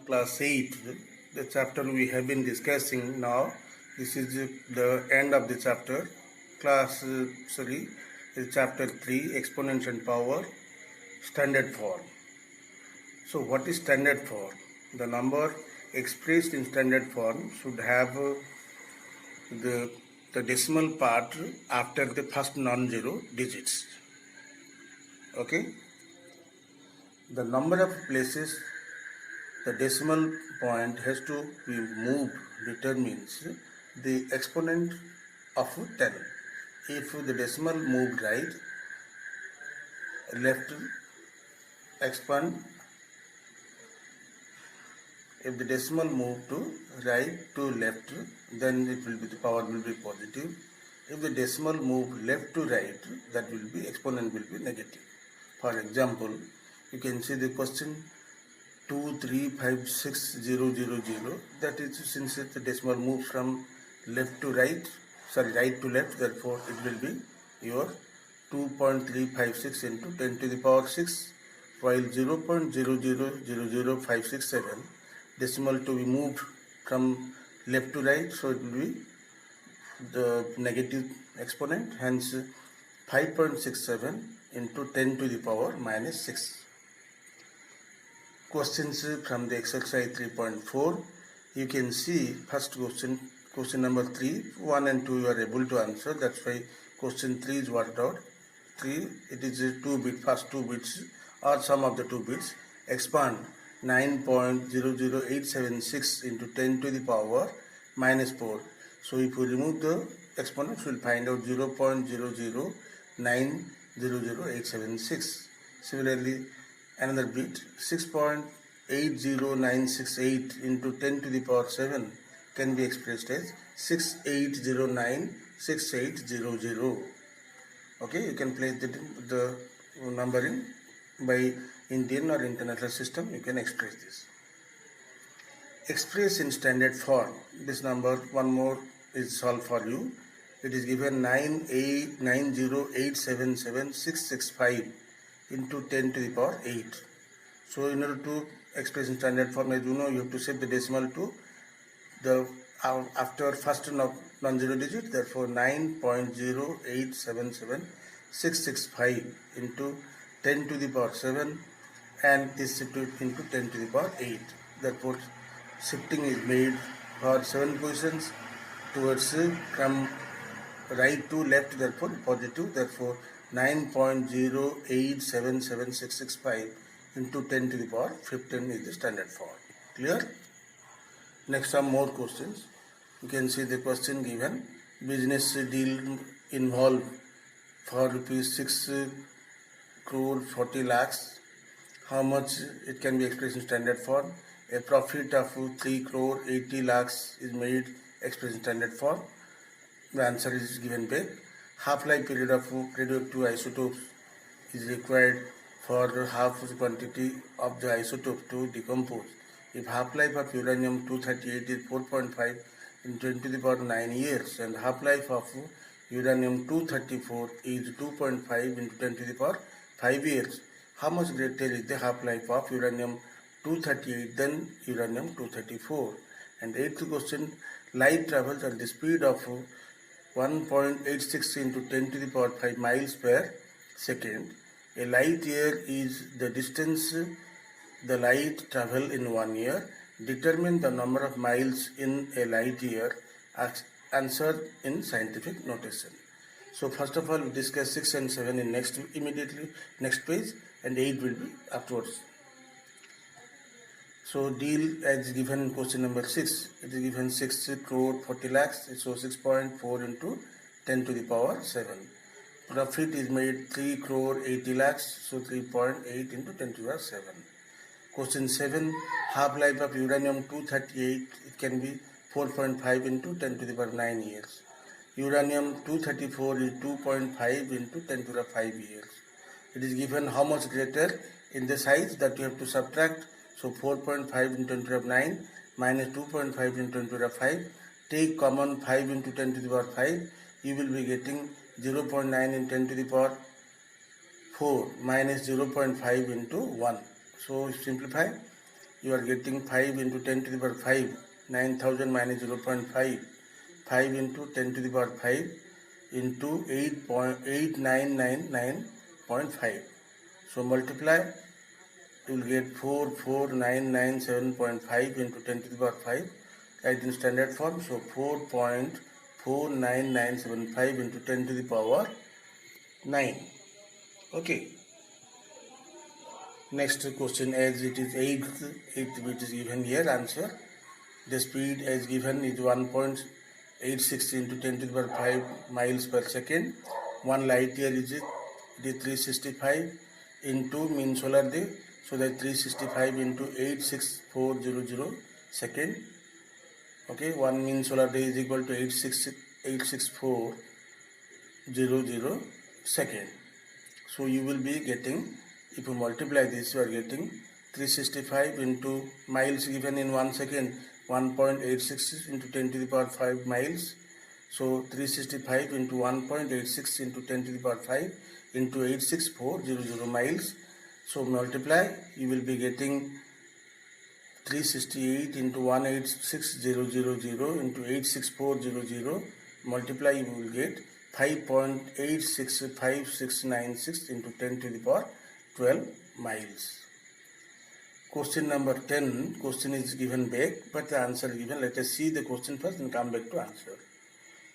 class 8, the chapter we have been discussing now. This is the end of the chapter. Chapter 3, Exponents and Power, Standard Form. So what is standard form? The number expressed in standard form should have the decimal part after the first non-zero digits. Okay? The number of places the decimal point has to be moved determines the exponent of 10. If the decimal moved right, left expand. If the decimal moved to right to left, then it will be, the power will be positive. If the decimal moved left to right, that will be, exponent will be negative. For example, you can see the question 2356000. That is, since the decimal moves from right to left, therefore it will be your 2.356 into 10 to the power 6, while 0.0000567 decimal to be moved from left to right, so it will be the negative exponent, hence 5.67 into 10 to the power minus 6. Questions from the exercise 3.4. You can see first question number 3, 1 and 2 you are able to answer. That's why question 3 is worked out. 3, it is a 2-bit, first 2 bits or sum of the 2 bits. Expand 9.00876 into 10 to the power minus 4. So if we remove the exponents, we will find out 0.009000876. Similarly, another bit 6.80968 into 10 to the power 7 can be expressed as 68096800. Okay, you can place the numbering by Indian or international system. You can express this. Express in standard form. This number, one more is solved for you. It is given 908776665 into 10 to the power 8. So in order to express in standard form, as you know, you have to set the decimal to the after first non-zero digit. Therefore 9.0877665 into 10 to the power 7, and this into 10 to the power 8. Therefore shifting is made for 7 positions towards from right to left, therefore positive. Therefore 9.0877665 into 10 to the power 15 is the standard form. Clear? Next, some more questions. You can see the question given. Business deal involved for rupees 6 crore 40 lakhs. How much it can be expressed in standard form? A profit of 3 crore 80 lakhs is made, expressed in standard form. The answer is given back. Half-life period of radioactive isotopes is required for half the quantity of the isotope to decompose. If half-life of uranium-238 is 4.5 in 10 to the power 9 years, and half-life of uranium-234 is 2.5 into 10 to the power 5 years, how much greater is the half-life of uranium-238 than uranium-234? And eighth question, light travels at the speed of 1.86 into 10 to the power 5 miles per second. A light year is the distance the light travel in 1 year. Determine the number of miles in a light year. Answer in scientific notation. So first of all, we discuss 6 and 7 in immediately next page, and 8 will be afterwards. So deal as given in question number 6. It is given 6 crore 40 lakhs. So 6.4 into 10 to the power 7. Profit is made 3 crore 80 lakhs. So 3.8 into 10 to the power 7. Question 7. Half-life of uranium-238, it can be 4.5 into 10 to the power 9 years. Uranium-234 is 2.5 into 10 to the power 5 years. It is given how much greater in the size that you have to subtract. So 4.5 into 10 to the power 9 minus 2.5 into 10 to the power 5. Take common 5 into 10 to the power 5. You will be getting 0.9 in 10 to the power 4 minus 0.5 into 1. So simplify. you are getting 5 into 10 to the power 5, 9000 minus 0.5, 5 into 10 to the power 5 into 8.8999.5. So multiply, you will get 44997.5 into 10 to the power 5, write in standard form, so 4.49975 into 10 to the power 9. Okay. Next question, as it is 8th bit is given here, answer. The speed as given is 1.86 into 10 to the power 5 miles per second. 1 light year is 365 into mean solar day. So that 365 into 86400 second. Okay, 1 mean solar day is equal to 86400 second. So you will be getting, if you multiply this, you are getting 365 into miles given in 1 second, 1.86 into 10 to the power 5 miles. So 365 into 1.86 into 10 to the power 5 into 86400 miles. So multiply, you will be getting 368 into 186,000 into 86400. Multiply, you will get 5.865696 into 10 to the power 12 miles. Question number 10, question is given back, but the answer given. Let us see the question first and come back to answer.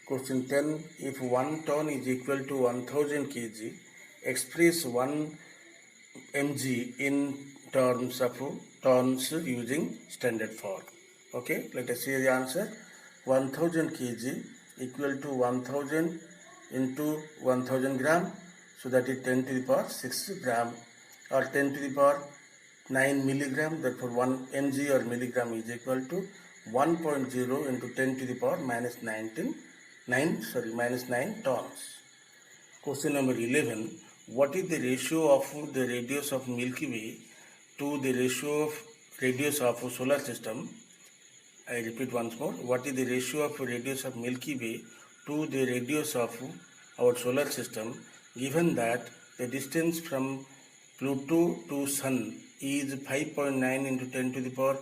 Question 10, if 1 ton is equal to 1000 kg, express 1 mg in terms of tons using standard form. Okay, let us see the answer. 1000 kg equal to 1000 into 1000 gram, so that is 10 to the power 6 gram, or 10 to the power 9 milligram. Therefore 1 mg or milligram is equal to 1.0 into 10 to the power minus 9 tons. Question number 11. What is the ratio of the radius of Milky Way to the ratio of radius of a solar system? I repeat once more. What is the ratio of radius of Milky Way to the radius of our solar system, given that the distance from Pluto to Sun is 5.9 into 10 to the power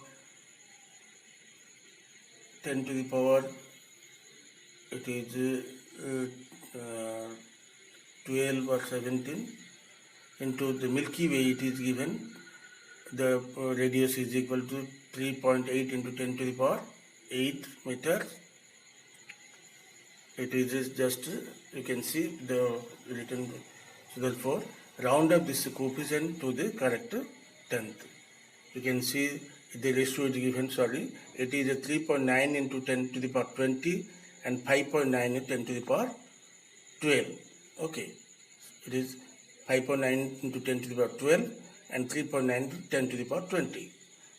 12 or 17 into the Milky Way, it is given the radius is equal to 3.8 into 10 to the power 8 meters. It is just, you can see the written. So therefore round up this coefficient to the correct tenth. You can see the ratio is given, it is a 3.9 into 10 to the power 20 and 5.9 into 10 to the power 12. Okay, it is 5.9 into 10 to the power 12 and 3.9 into 10 to the power 20.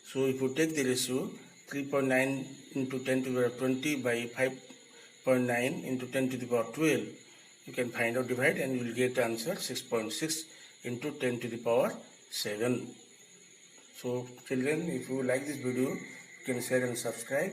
So if you take the ratio 3.9 into 10 to the power 20 by 5.9 into 10 to the power 12, you can find out, divide, and you will get the answer 6.6 into 10 to the power 7. So children, if you like this video, you can share and subscribe.